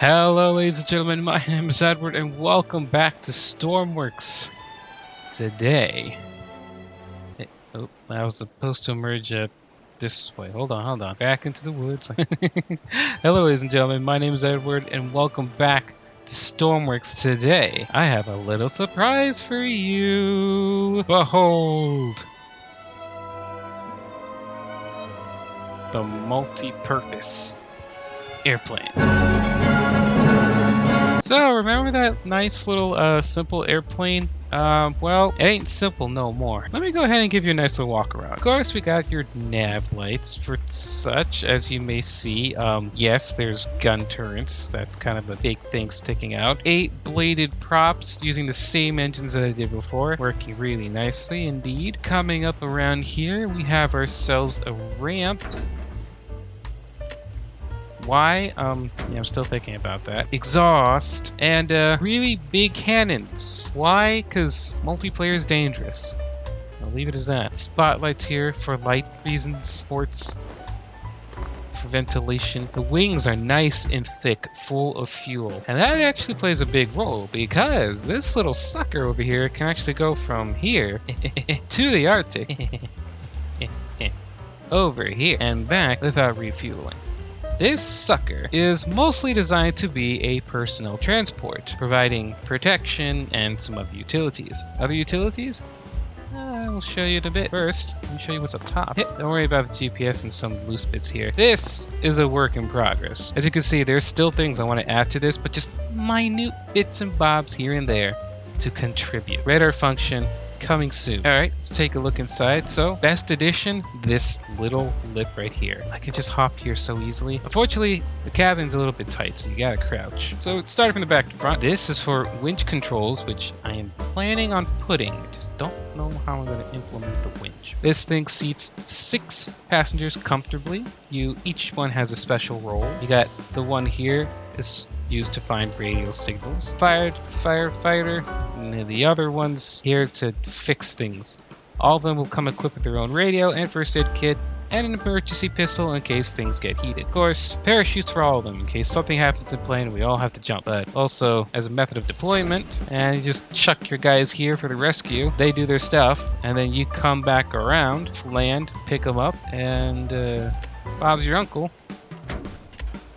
Hello, ladies and gentlemen. My name is Edward, and welcome back to Stormworks. Today, I was supposed to emerge this way. Hold on. Back into the woods. Hello, ladies and gentlemen. My name is Edward, and welcome back to Stormworks. Today, I have a little surprise for you. Behold, the multi-purpose airplane. So, remember that nice little simple airplane? Well, it ain't simple no more. Let me go ahead and give you a nice little walk around. Of course, we got your nav lights for such, as you may see. Yes, there's gun turrets. That's kind of a big thing sticking out. 8 bladed props using the same engines that I did before. Working really nicely indeed. Coming up around here, we have ourselves a ramp. Why? I'm still thinking about that. Exhaust and really big cannons. Why? Because multiplayer is dangerous. I'll leave it as that. Spotlights here for light reasons, ports for ventilation. The wings are nice and thick, full of fuel. And that actually plays a big role because this little sucker over here can actually go from here to the Arctic over here and back without refueling. This sucker is mostly designed to be a personnel transport, providing protection and some other utilities. Other utilities? I'll show you in a bit. First, let me show you what's up top. Don't worry about the GPS and some loose bits here. This is a work in progress. As you can see, there's still things I want to add to this, but just minute bits and bobs here and there to contribute. Radar function coming soon. Alright, let's take a look inside. So, best edition, this little lip right here. I can just hop here so easily. Unfortunately, the cabin's a little bit tight, so you gotta crouch. So, starting from the back to front, this is for winch controls, which I am planning on putting. I just don't know how I'm gonna implement the winch. This thing seats 6 passengers comfortably. Each one has a special role. You got the one here is used to find radio signals. Firefighter, and then the other one's here to fix things. All of them will come equipped with their own radio and first aid kit and an emergency pistol in case things get heated. Of course, parachutes for all of them in case something happens in the plane and we all have to jump. But also, as a method of deployment, and you just chuck your guys here for the rescue. They do their stuff, and then you come back around, land, pick them up, and Bob's your uncle.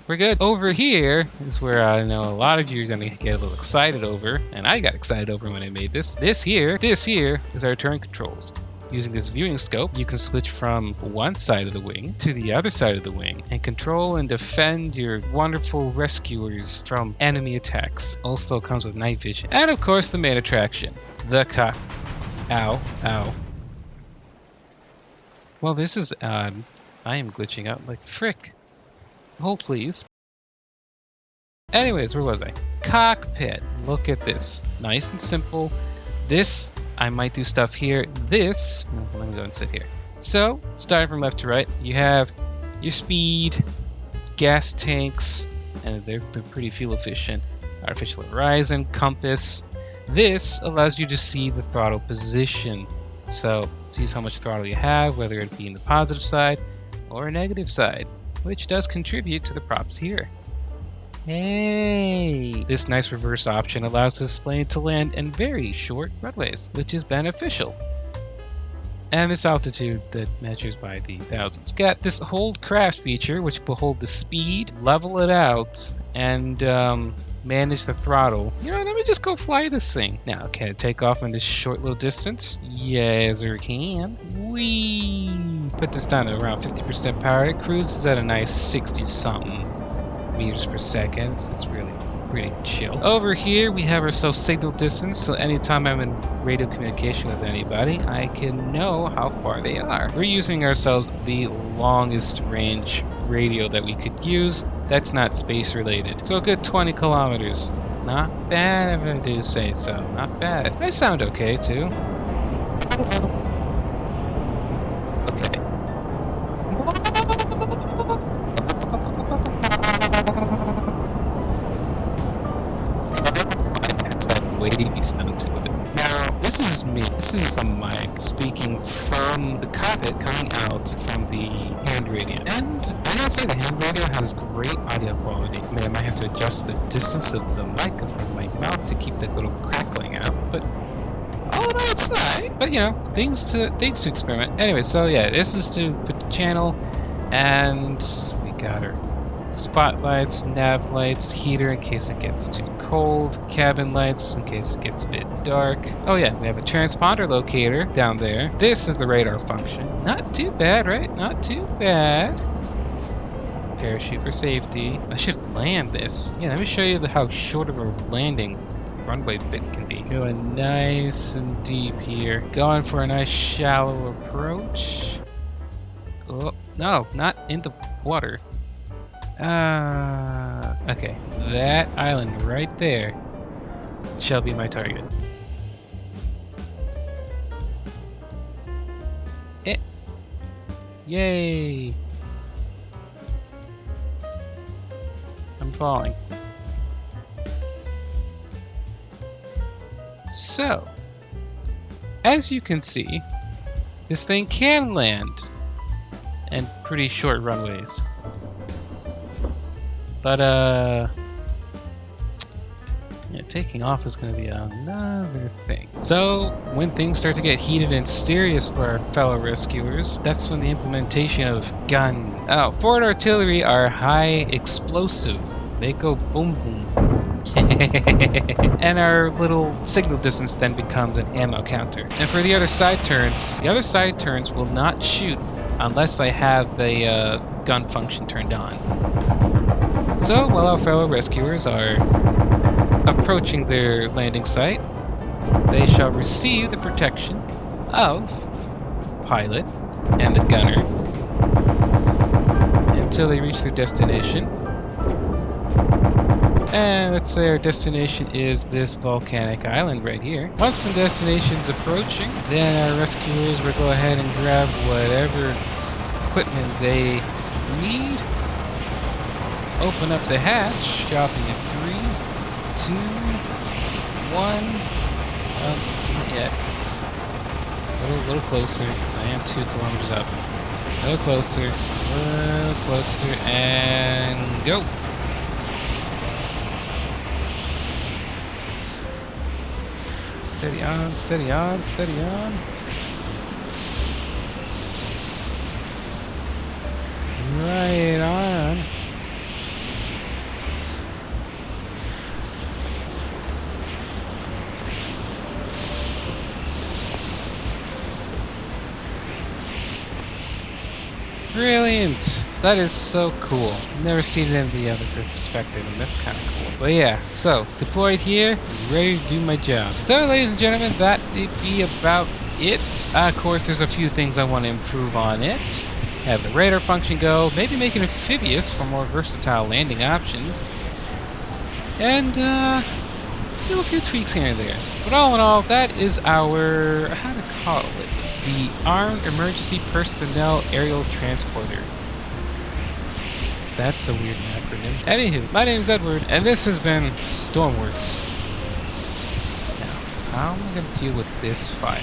We're good. Over here is where I know a lot of you are going to get a little excited over, and I got excited over when I made this. This here is our turn controls. Using this viewing scope, you can switch from one side of the wing to the other side of the wing and control and defend your wonderful rescuers from enemy attacks. Also comes with night vision. And of course, the main attraction, the cock. Ow. Well, this is odd. I am glitching out like frick. Hold, please. Anyways, where was I? Cockpit. Look at this. Nice and simple. This, I might do stuff here. This, let me go and sit here. So, starting from left to right, you have your speed, gas tanks, and they're pretty fuel efficient. Artificial horizon, compass. This allows you to see the throttle position. So, it sees how much throttle you have, whether it be in the positive side or a negative side, which does contribute to the props here. Hey! This nice reverse option allows this plane to land in very short runways, which is beneficial. And this altitude that measures by the thousands. Got this hold craft feature, which will hold the speed, level it out, and manage the throttle. You know, let me just go fly this thing. Now, can it take off in this short little distance? Yes, it can. Whee! Put this down to around 50% power. It cruises at a nice 60-something meters per second. It's really chill. Over here, we have ourselves signal distance, so anytime I'm in radio communication with anybody, I can know how far they are. We're using ourselves the longest range radio that we could use. That's not space related. So a good 20 kilometers. Not bad if I do say so. Not bad. I sound okay too. Okay. That's that wavy sound to it. Now, this this is me. This is a mic speaking from the cockpit coming out from the hand radio. And I gotta say, the hand radio has great audio quality. I mean, I might have to adjust the distance of the mic from my mouth to keep that little crackling out, but all in all, it's alright. But you know, things to experiment. Anyway, so yeah, this is to put the channel, and we got our spotlights, nav lights, heater in case it gets too cold, cabin lights in case it gets a bit dark. Oh yeah, we have a transponder locator down there. This is the radar function. Not too bad, right? Not too bad. Parachute for safety. I should land this. Yeah, let me show you how short of a landing runway bit can be. Going nice and deep here. Going for a nice shallow approach. Oh, no, not in the water. Okay. That island right there shall be my target. Yay! I'm falling. So, as you can see, this thing can land in pretty short runways. But, yeah, taking off is going to be another thing. So, when things start to get heated and serious for our fellow rescuers, that's when the implementation of forward artillery are high explosive. They go boom boom. And our little signal distance then becomes an ammo counter. And for the other side turns will not shoot unless I have the gun function turned on. So, while our fellow rescuers are approaching their landing site, they shall receive the protection of pilot and the gunner until they reach their destination. And let's say our destination is this volcanic island right here. Once the destination's approaching, then our rescuers will go ahead and grab whatever equipment they need. Open up the hatch, dropping at 3, 2, 1. Not yet. A little closer, because I am 2 kilometers up. A little closer, and go! Steady on, steady on, steady on. Right on. Brilliant! That is so cool. Never seen it in the other perspective, and that's kind of cool. But yeah, so deployed here, ready to do my job. So, ladies and gentlemen, that would be about it. Of course, there's a few things I want to improve on it. Have the radar function go, maybe make it amphibious for more versatile landing options, and do a few tweaks here and there. But all in all, that is our, how to call it, the Armed Emergency Personnel Aerial Transporter. That's a weird acronym. Anywho, my name is Edward, and this has been Stormworks. Now, how am I going to deal with this fire?